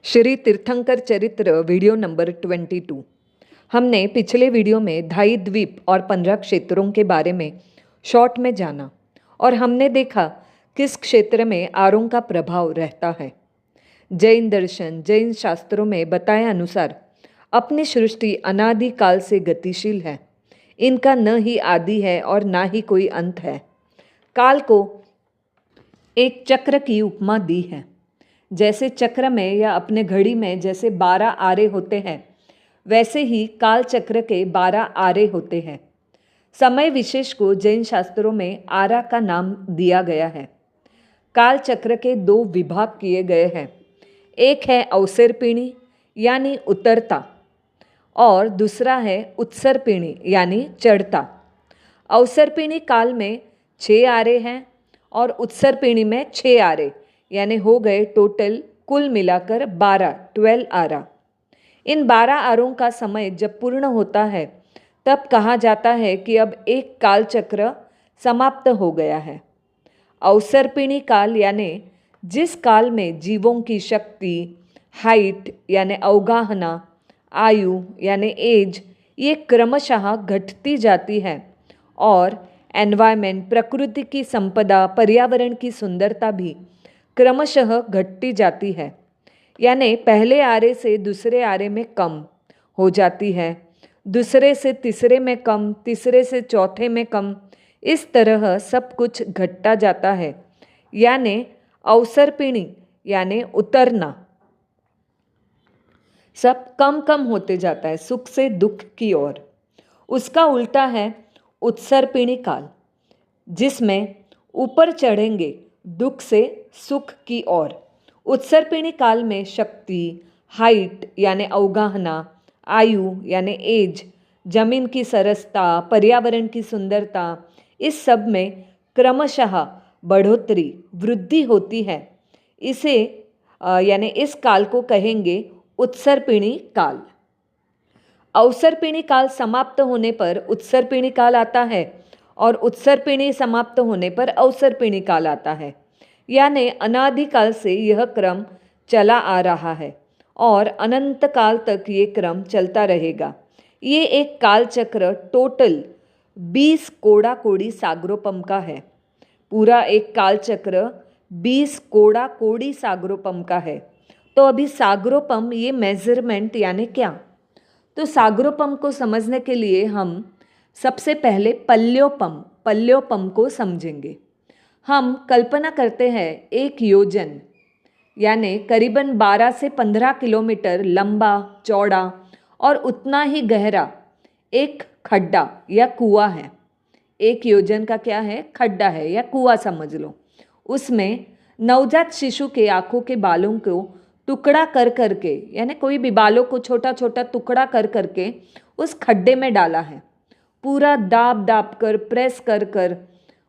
श्री तीर्थंकर चरित्र video number 22। हमने पिछले वीडियो में धाई द्वीप और 15 क्षेत्रों के बारे में शॉर्ट में जाना और हमने देखा किस क्षेत्र में आरों का प्रभाव रहता है। जैन दर्शन, जैन शास्त्रों में बताए अनुसार अपनी सृष्टि अनादि काल से गतिशील है। इनका न ही आदि है और ना ही कोई अंत है। काल को एक चक्र की उपमा दी है। जैसे चक्र में या अपने घड़ी में जैसे 12 आरे होते हैं, वैसे ही काल चक्र के 12 आरे होते हैं। समय विशेष को जैन शास्त्रों में आरा का नाम दिया गया है। काल चक्र के 2 विभाग किए गए हैं। एक है अवसर्पिणी यानी उतरता और दूसरा है उत्सर्पिणी यानी चढ़ता। अवसर्पिणी काल में 6 आरे हैं और उत्सर्पिणी में 6 आरे, यानी हो गए टोटल कुल मिलाकर 12 आरा। इन 12 आरों का समय जब पूर्ण होता है तब कहा जाता है कि अब एक काल चक्र समाप्त हो गया है। अवसर्पिणी काल यानी जिस काल में जीवों की शक्ति, हाइट यानी अवगाहना, आयु यानी एज, ये क्रमशः घटती जाती है और एनवायरमेंट, प्रकृति की संपदा, पर्यावरण की सुंदरता भी क्रमशः घटती जाती है। यानी पहले आरे से दूसरे आरे में कम हो जाती है, दूसरे से तीसरे में कम, तीसरे से चौथे में कम, इस तरह सब कुछ घटता जाता है। यानी अवसर्पिणी यानी उतरना सब कम कम होते जाता है, सुख से दुख की ओर। उसका उल्टा है उत्सर्पिणी काल, जिसमें ऊपर चढ़ेंगे दुख से सुख की ओर। उत्सर्पिणी काल में शक्ति, हाइट यानी अवगाहना, आयु यानी एज, जमीन की सरसता, पर्यावरण की सुंदरता, इस सब में क्रमशः बढ़ोतरी, वृद्धि होती है। इसे यानी इस काल को कहेंगे उत्सर्पिणी काल। अवसर्पिणी काल समाप्त होने पर उत्सर्पिणी काल आता है और उत्सर्पिणी समाप्त होने पर अवसर्पिणी काल आता है। यानी अनादिकाल से यह क्रम चला आ रहा है और अनंत काल तक ये क्रम चलता रहेगा। ये एक काल चक्र टोटल 20 कोड़ा कोड़ी सागरोपम का है। पूरा एक काल चक्र 20 कोड़ा कोड़ी सागरोपम का है। तो अभी सागरोपम ये मेजरमेंट यानी क्या? तो सागरोपम को समझने के लिए हम सबसे पहले पल्योपम को समझेंगे। हम कल्पना करते हैं एक योजन यानी करीबन 12 से 15 किलोमीटर लंबा, चौड़ा और उतना ही गहरा एक खड्डा या कुआं है। एक योजन का क्या है? खड्डा है या कुआं समझ लो। उसमें नवजात शिशु के आंखों के बालों को टुकड़ा कर करके, यानी कोई भी बालों को छोटा छोटा टुकड़ा कर करके उस खड्डे में डाला है। पूरा दाब दाब कर, प्रेस कर कर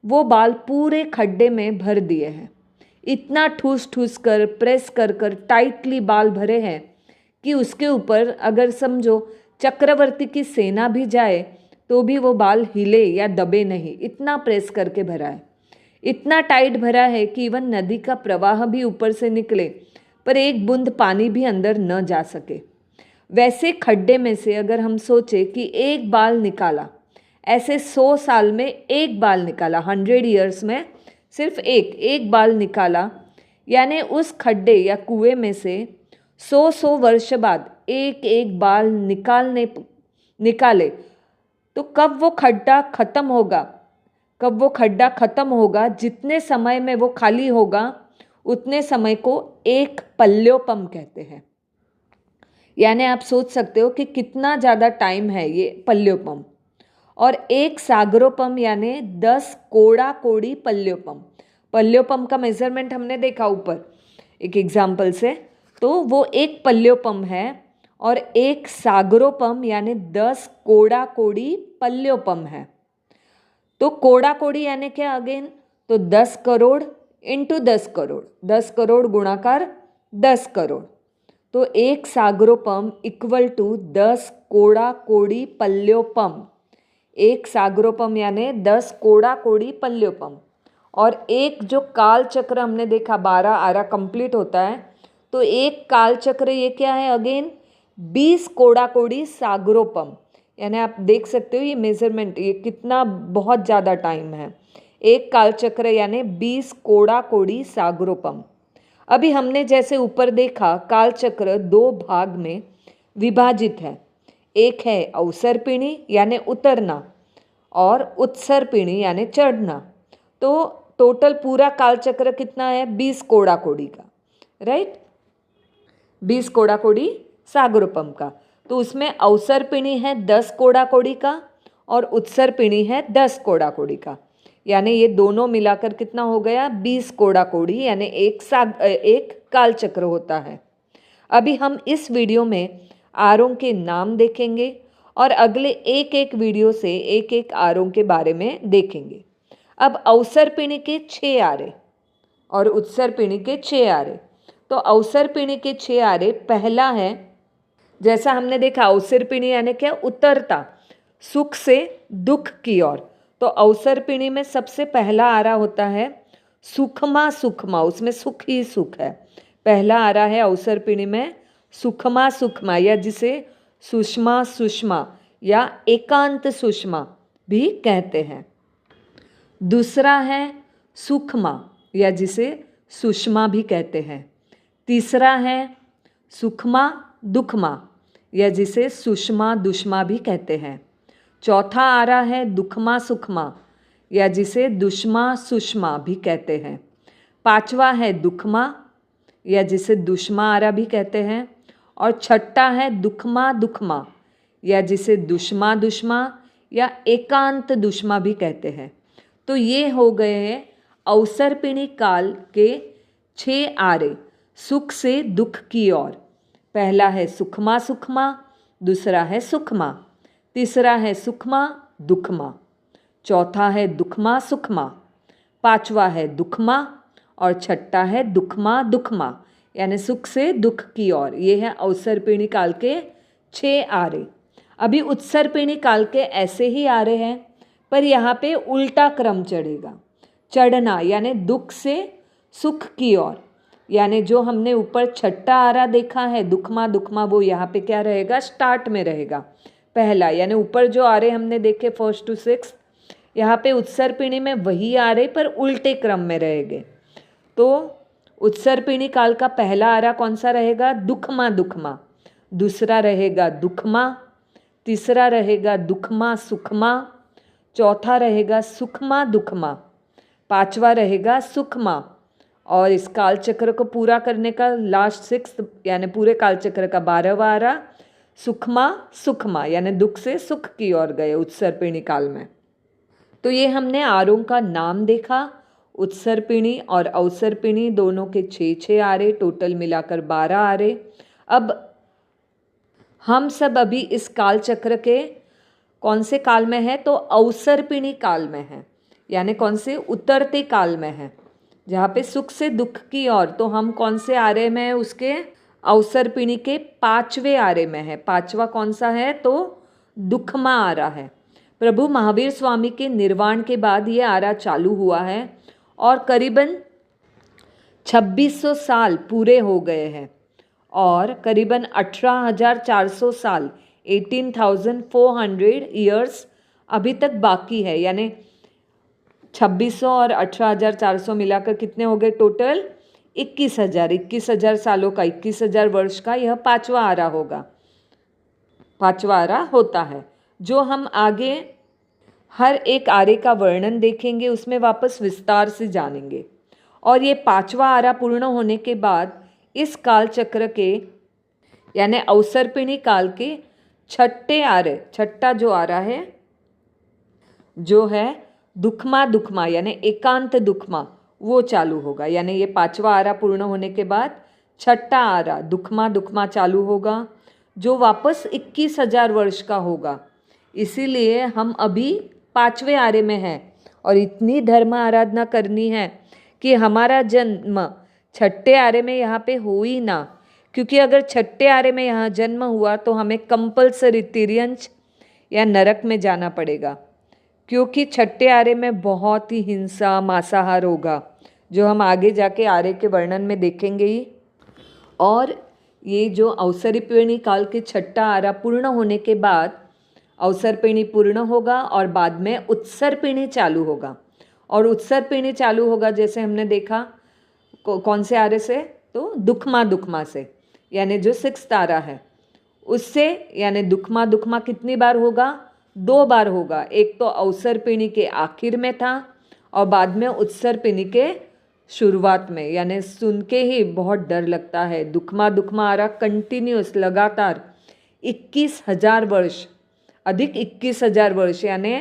वो बाल पूरे खड्डे में भर दिए हैं। इतना ठूस ठूस कर, प्रेस कर कर टाइटली बाल भरे हैं कि उसके ऊपर अगर समझो चक्रवर्ती की सेना भी जाए तो भी वो बाल हिले या दबे नहीं, इतना प्रेस करके भरा है। इतना टाइट भरा है कि इवन नदी का प्रवाह भी ऊपर से निकले पर एक बूंद पानी भी अंदर न जा सके। वैसे खड्डे में से अगर हम सोचे कि एक बाल निकाला, ऐसे 100 साल में एक बाल निकाला, 100 ईयर्स में सिर्फ एक बाल निकाला, यानी उस खड्डे या कुएं में से 100 वर्ष बाद एक एक बाल निकाले तो कब वो खड्डा खत्म होगा, जितने समय में वो खाली होगा उतने समय को एक पल्योपम कहते हैं। यानी आप सोच सकते हो कि कितना ज़्यादा टाइम है ये पल्योपम। और एक सागरोपम यानी 10 कोड़ा कोड़ी पल्योपम। पल्योपम का मेजरमेंट हमने देखा ऊपर एक एग्जाम्पल से, तो वो एक पल्योपम है। और एक सागरोपम यानी 10 कोड़ा कोड़ी पल्योपम है। तो कोड़ा कोड़ी यानी क्या अगेन? तो 10 करोड़ इंटू 10 करोड़, 10 करोड़ गुणाकार 10 करोड़। तो एक सागरोपम इक्वल टू 10 कोड़ा कोड़ी पल्योपम। एक सागरोपम यानी 10 कोड़ा कोड़ी पल्योपम। और एक जो काल चक्र हमने देखा 12 आरा कंप्लीट होता है, तो एक काल चक्र ये क्या है अगेन, 20 कोड़ा कोड़ी सागरोपम, यानी आप देख सकते हो ये मेजरमेंट, ये कितना बहुत ज़्यादा टाइम है। एक काल चक्र यानी 20 कोड़ा कोड़ी सागरोपम। अभी हमने जैसे ऊपर देखा काल चक्र दो भाग में विभाजित है, एक है अवसर्पिणी यानी उतरना और उत्सर्पिणी यानी चढ़ना। तो टोटल पूरा काल चक्र कितना है, 20 कोड़ा कोड़ी का, राइट, 20 कोड़ा कोड़ी सागरोपम का। तो उसमें अवसर्पिणी है 10 कोड़ा कोड़ी का और उत्सर्पिणी है 10 कोड़ा कोड़ी का, यानी ये दोनों मिलाकर कितना हो गया, 20 कोड़ा कोड़ी, यानी एक काल चक्र होता है। अभी हम इस वीडियो में आरों के नाम देखेंगे और अगले एक एक वीडियो से एक एक आरों के बारे में देखेंगे। अब अवसर्पिणी के 6 आरे और उत्सर्पिणी के 6 आरे। तो अवसर्पिणी के 6 आरे, पहला है, जैसा हमने देखा अवसर्पिणी यानी क्या, उतरता सुख से दुख की ओर। तो अवसर्पिणी में सबसे पहला आरा होता है सुखमा सुखमा, उसमें सुख ही सुख है। पहला आरा है अवसर्पिणी में सुखमा सुखमा, या जिसे सुषमा सुषमा या एकांत सुषमा भी कहते हैं। दूसरा है सुखमा, या जिसे सुषमा भी कहते हैं। तीसरा है सुखमा दुखमा, या जिसे सुषमा दुष्मा भी कहते हैं। चौथा आरा है दुखमा सुखमा, या जिसे दुष्मा सुषमा भी कहते हैं। पांचवा है दुखमा, या जिसे दुष्मा आरा भी कहते हैं। और छठा है दुखमा दुखमा, या जिसे दुष्मा दुष्मा या एकांत दुष्मा भी कहते हैं। तो ये हो गए हैं अवसर्पिणी काल के 6 आरे सुख से दुख की ओर। पहला है सुखमा सुखमा, दूसरा है सुखमा, तीसरा है सुखमा दुखमा, चौथा है दुखमा सुखमा, पांचवा है दुखमा और छठा है दुखमा दुखमा, यानी सुख से दुख की ओर। ये है अवसर्पिणी काल के 6 आरे। अभी उत्सर्पिणी काल के ऐसे ही आरे हैं, पर यहाँ पे उल्टा क्रम चढ़ेगा, चढ़ना यानी दुख से सुख की ओर। यानी जो हमने ऊपर छठा आरा देखा है दुखमा दुखमा, वो यहाँ पे क्या रहेगा, स्टार्ट में रहेगा पहला। यानी ऊपर जो आरे हमने देखे 1st to 6th, यहाँ पे उत्सर्पिणी में वही आरे पर उल्टे क्रम में रहेंगे। तो उत्सर्पिणी काल का पहला आरा कौन सा रहेगा, दुखमा दुखमा, दूसरा रहेगा दुखमा, तीसरा रहेगा दुखमा सुखमा, चौथा रहेगा सुखमा दुखमा, पांचवा रहेगा सुखमा। और इस काल चक्र को पूरा करने का लास्ट 6th यानी पूरे काल चक्र का 12वां आरा सुखमा सुखमा, यानी दुख से सुख की ओर गए उत्सर्पिणी काल में। तो ये हमने आरों का नाम देखा, उत्सर्पिणी और अवसर्पिणी दोनों के 6 आरे, टोटल मिलाकर 12 आरे। अब हम सब अभी इस काल चक्र के कौन से काल में है, तो अवसर्पिणी काल में है, यानी कौन से, उतरते काल में है, जहाँ पे सुख से दुख की ओर। तो हम कौन से आरे में है, उसके अवसर्पिणी के 5वें आरे में है। 5वां कौन सा है, तो दुखमा आरा है। प्रभु महावीर स्वामी के निर्वाण के बाद ये आरा चालू हुआ है और करीबन 2600 साल पूरे हो गए हैं और करीबन 18,400 साल 18,400 ईयर्स अभी तक बाकी है। यानी 2600 और 18,400 मिलाकर कितने हो गए टोटल, 21,000 सालों का, 21,000 वर्ष का यह 5वां आरा होगा, 5वां आरा होता है। जो हम आगे हर एक आरे का वर्णन देखेंगे उसमें वापस विस्तार से जानेंगे। और ये 5वां आरा पूर्ण होने के बाद इस काल चक्र के यानी अवसर्पिणी काल के 6ठे आरे, छठा जो आरा है जो है दुखमा दुखमा यानी एकांत दुखमा, वो चालू होगा। यानी ये 5वां आरा पूर्ण होने के बाद 6ठा आरा दुखमा दुखमा चालू होगा, जो वापस 21,000 वर्ष का होगा। इसीलिए हम अभी 5वें आरे में हैं और इतनी धर्म आराधना करनी है कि हमारा जन्म 6ठे आरे में यहाँ पे हो ही ना, क्योंकि अगर 6ठे आरे में यहाँ जन्म हुआ तो हमें कंपल्सरी तिर्यंच या नरक में जाना पड़ेगा, क्योंकि 6ठे आरे में बहुत ही हिंसा मांसाहार होगा, जो हम आगे जाके आरे के वर्णन में देखेंगे ही। और ये जो अवसर्पिणी काल के छठा आरा पूर्ण होने के बाद अवसर्पिणी पूर्ण होगा और बाद में उत्सर्पिणी चालू होगा। और उत्सर्पिणी चालू होगा जैसे हमने देखा कौन से आरे से, तो दुखमा दुखमा से, यानी जो 6th आरा है उससे। यानी दुखमा दुखमा कितनी बार होगा? 2 बार होगा। एक तो अवसर्पिणी के आखिर में था और बाद में उत्सर्पिणी के शुरुआत में। यानी सुन के ही बहुत डर लगता है। दुखमा दुखमा आरा कंटिन्यूस लगातार 21,000 वर्ष, अधिक 21,000 वर्ष, यानी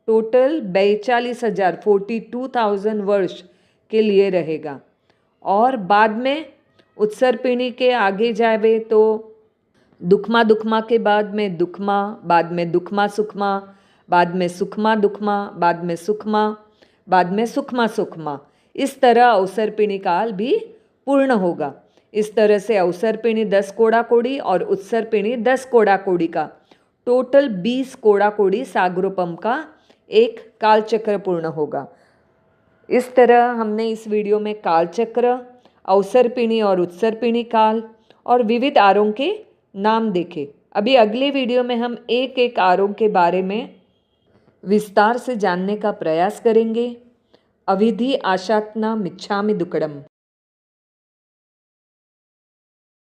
टोटल 42,000 42,000 वर्ष के लिए रहेगा। और बाद में उत्सर्पिणी के आगे जावे तो दुखमा दुखमा के बाद में दुखमा, बाद में दुखमा सुखमा, बाद में सुखमा दुखमा, बाद में सुखमा, बाद में सुखमा सुखमा। इस तरह अवसर्पिणी काल भी पूर्ण होगा। इस तरह से अवसर्पिणी 10 कोड़ा कोड़ी और उत्सर्पिणी 10 कोड़ा कोड़ी का टोटल 20 कोड़ा कोड़ी सागरोपम का एक कालचक्र पूर्ण होगा। इस तरह हमने इस वीडियो में कालचक्र, अवसर्पिणी और उत्सर्पिणी काल और विविध आरों के नाम देखे। अभी अगले वीडियो में हम एक एक आरों के बारे में विस्तार से जानने का प्रयास करेंगे। अविधि आशात्ना मिच्छामि दुक्कडम।